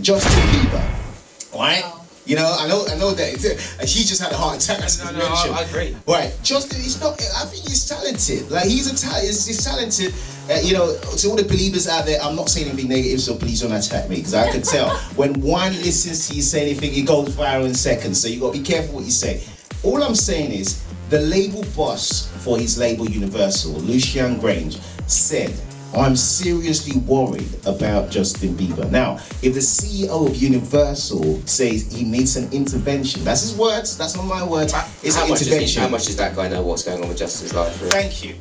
Justin Bieber, right? You know, I know that she just had a heart attack. No, I agree. Right, Justin, he's not. I think he's talented. Like he's talented. You know, to all the believers out there, I'm not saying anything negative, so please don't attack me, because I can tell when one listens to you say anything, it goes viral in seconds. So you got to be careful what you say. All I'm saying is the label boss for his label Universal, Lucian Grange, said, I'm seriously worried about Justin Bieber. Now, if the CEO of Universal says he needs an intervention, that's his words, that's not my words, it's an intervention. How much does that guy know what's going on with Justin's life? Really? Thank you.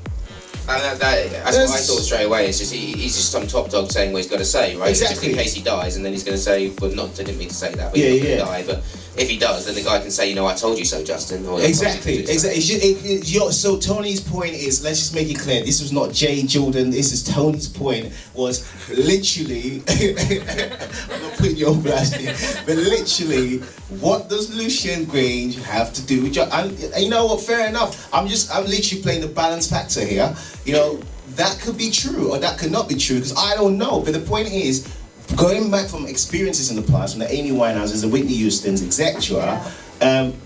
And that's what I thought straight away. It's just he's just some top dog saying what he's got to say, right? Exactly. Just in case he dies, and then he's going to say, well, I didn't mean to say that, but yeah, he's not going to die. But if he does, then the guy can say, you know, I told you so, Justin. Or Exactly. So Tony's point is, let's just make it clear, this was not Jay Jordan, this is Tony's point, was literally, I'm not putting you on blast here, but literally, what does Lucian Grange have to do with you know what, fair enough, I'm literally playing the balance factor here. You know, that could be true or that could not be true, because I don't know. But the point is, going back from experiences in the past, from the Amy Winehouses, the Whitney Houstons, etc.,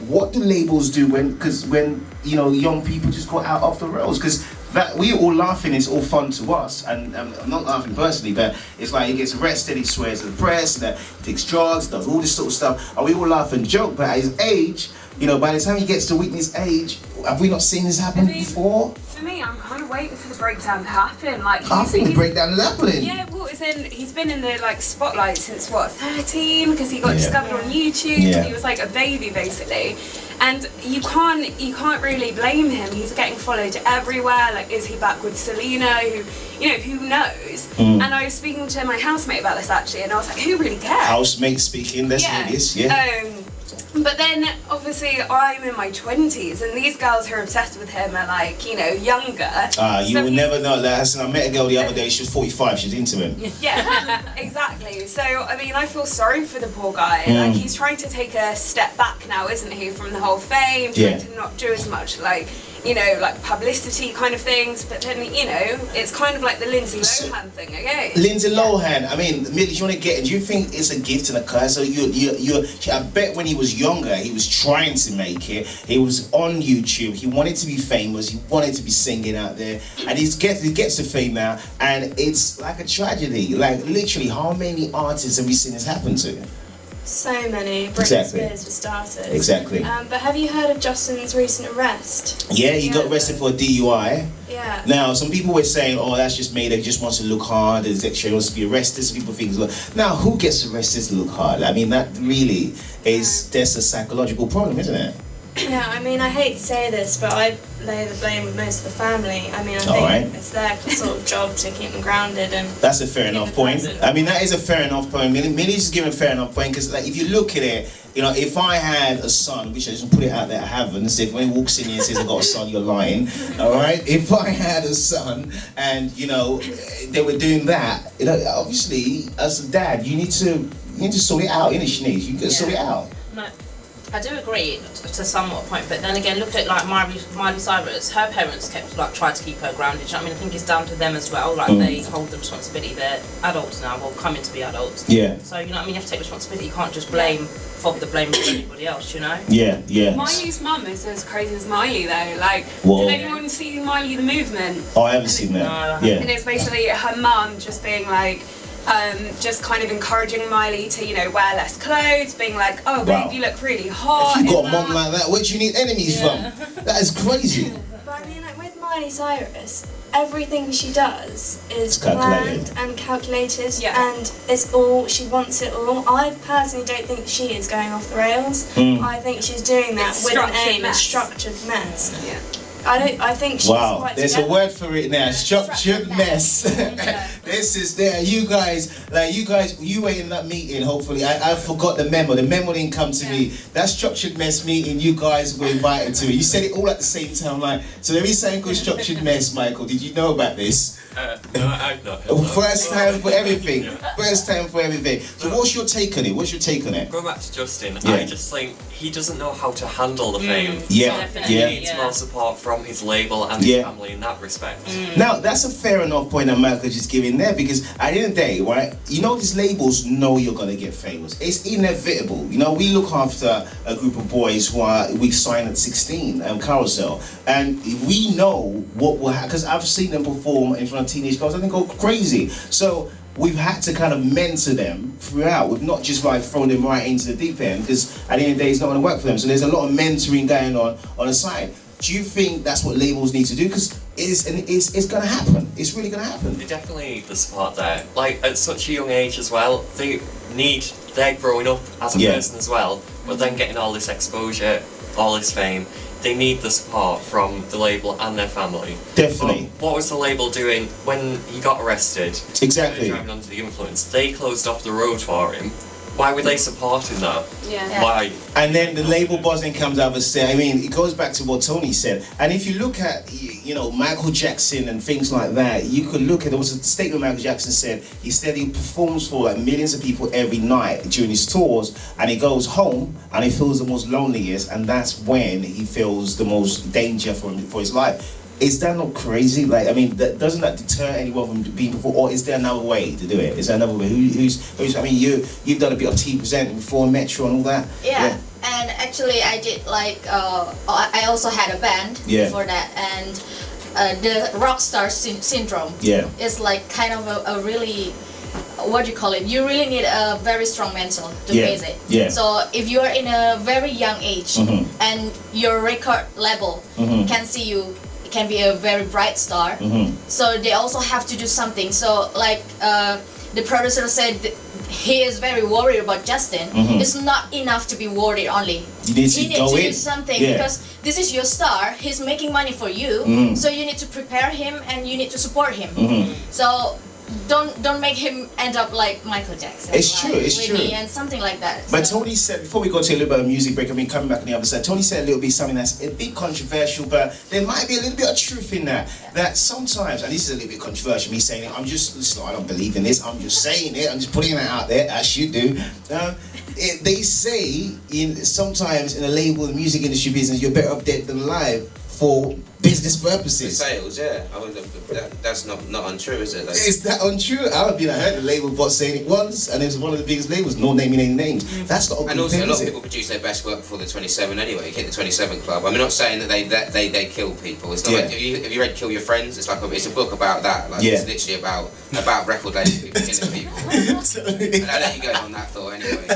what do labels do when you know, young people just go out off the rails? Because that we all laughing, it's all fun to us, and I'm not laughing personally, but it's like he gets arrested, he swears to the press, that he takes drugs, does all this sort of stuff, and we all laugh and joke. But at his age, you know, by the time he gets to Whitney's age, have we not seen this happen before? For me, I'm kind of waiting for the breakdown to happen. Like, I think the breakdown is happening. Yeah, well, he's been in the like spotlight since what, 13? Because he got discovered on YouTube. Yeah. He was like a baby basically, and you can't really blame him. He's getting followed everywhere. Like, is he back with Selena? Who knows? And I was speaking to my housemate about this actually, and I was like, who really cares? Housemate speaking, let's hear this, But then, obviously, I'm in my 20s, and these girls who are obsessed with him are like, you know, younger. You will never know that. I met a girl the other day, she was 45, she's into him. Yeah, exactly. So, I mean, I feel sorry for the poor guy. Like, he's trying to take a step back now, isn't he, from the whole fame, trying to not do as much, like, you know, like publicity kind of things, but then, you know, it's kind of like the Lindsay Lohan thing again. Lindsay Lohan, I mean, Millie, do you want to get in? Do you think it's a gift and a curse? So I bet when he was younger, he was trying to make it. He was on YouTube. He wanted to be famous. He wanted to be singing out there, and he gets to fame now, and it's like a tragedy. Like, literally, how many artists have we seen this happen to? So many. Britney Spears for starters. Exactly. But have you heard of Justin's recent arrest? Yeah, he got arrested for a DUI. Yeah. Now, some people were saying, oh, that's just made, he just wants to look hard, he wants to be arrested, some people think, now, who gets arrested to look hard? I mean, that really is, there's a psychological problem, isn't it? Yeah, I mean, I hate to say this, but I lay the blame with most of the family. I mean, I think it's their sort of job to keep them grounded. And that's a fair enough point. I mean, that is a fair enough point. Millie's just giving a fair enough point, because like, if you look at it, you know, if I had a son, which I just put it out there, I haven't, so if when he walks in here and says, I've got a son, you're lying, all right? If I had a son and, you know, they were doing that, you know, obviously, as a dad, you need to sort it out, innit, Shanice? You can sort it out. No, I do agree to somewhat point, but then again, look at like Miley Cyrus. Her parents tried to keep her grounded. You know what I mean? I think it's down to them as well. Like they hold the responsibility. They're adults now, or coming to be adults. Yeah. So you know what I mean? You have to take responsibility. You can't just fob the blame to anybody else. You know? Yeah, yeah. Miley's mum is as crazy as Miley though. Like, Whoa. Did anyone see Miley the Movement? Oh, I haven't seen that. No. Yeah. And it's basically her mum just being like, just kind of encouraging Miley to, you know, wear less clothes, being like, oh babe, you look really hot. If you got a mom like that, where do you need enemies from? That is crazy. But I mean, like with Miley Cyrus, everything she does is calculated. planned and calculated, and it's all, she wants it all. I personally don't think she is going off the rails. I think she's doing that with an aim, a structured mess. Yeah. I think she's quite there's together. a word for it now. Structured mess. This is there. You guys, you were in that meeting. Hopefully, I forgot the memo. The memo didn't come to me. That structured mess meeting, you guys were invited to. You said it all at the same time. Like, so there is something called structured mess. Michael, did you know about this? No, I've not heard that. First time for everything. First time for everything. So what's your take on it? What's your take on it? Going back to Justin, I just think he doesn't know how to handle the fame. Yeah, He needs more support from his label and his family in that respect. Now, that's a fair enough point that Michael just giving. there, because at the end of the day, right, you know, these labels know you're gonna get famous. It's inevitable. You know, we look after a group of boys who we signed at 16, Carousel, and we know what will happen, because I've seen them perform in front of teenage girls and they go crazy. So we've had to kind of mentor them throughout. We've not just like thrown them right into the deep end, because at the end of the day, it's not going to work for them. So there's a lot of mentoring going on the side. Do you think that's what labels need to do? Because it's going to happen. It's really going to happen. They definitely need the support there. Like, at such a young age as well, they're growing up as a person as well, but then getting all this exposure, all this fame. They need the support from the label and their family. Definitely. But what was the label doing when he got arrested? Exactly. Driving under the influence. They closed off the road for him. Why were they supporting that? Yeah. Why? And then the label boss then comes out and says, I mean, it goes back to what Tony said. And if you look at, you know, Michael Jackson and things like that, you could look at, there was a statement Michael Jackson said, he said he performs for like millions of people every night during his tours, and he goes home and he feels the most loneliest, and that's when he feels the most danger for his life. Is that not crazy? Like, I mean, doesn't that deter anyone from being before, or is there another way to do it? Is there another way? Who's I mean, you've done a bit of TV presenting before, Metro and all that. Yeah. And actually, I did like I also had a band before that, and the rock star syndrome. Yeah. Is like kind of a really, what do you call it? You really need a very strong mental to face it. Yeah. So if you are in a very young age and your record label can see you, can be a very bright star, so they also have to do something. So like the producer said, he is very worried about Justin. It's not enough to be worried only. You need he to needs go to in. do something, Yeah. because this is your star. He's making money for you, so you need to prepare him and you need to support him. So don't make him end up like Michael Jackson. It's like true, it's Whitney true. and something like that. But So- Tony said, before we go to a little bit of music break, I mean, coming back on the other side, Tony said a little bit something that's a bit controversial, but there might be a little bit of truth in that. That sometimes, and this is a little bit controversial, me saying it, listen, I don't believe in this, I'm just saying it, I'm just putting it out there, as you do. They say, sometimes in the label, the music industry business, you're better off dead than alive for business purposes. Sales, yeah. That's not untrue, is it? Like, Is that untrue? I heard the label boss saying it once, and it was one of the biggest labels, no naming any names. That's not a good and also, thing, a lot is of it? people produce their best work before the 27 anyway. Hit the 27 club. I'm not saying that they kill people. It's not like, have you read Kill Your Friends? It's like it's a book about that. Like it's literally about record label people killing people. And I'll let you go on that thought anyway.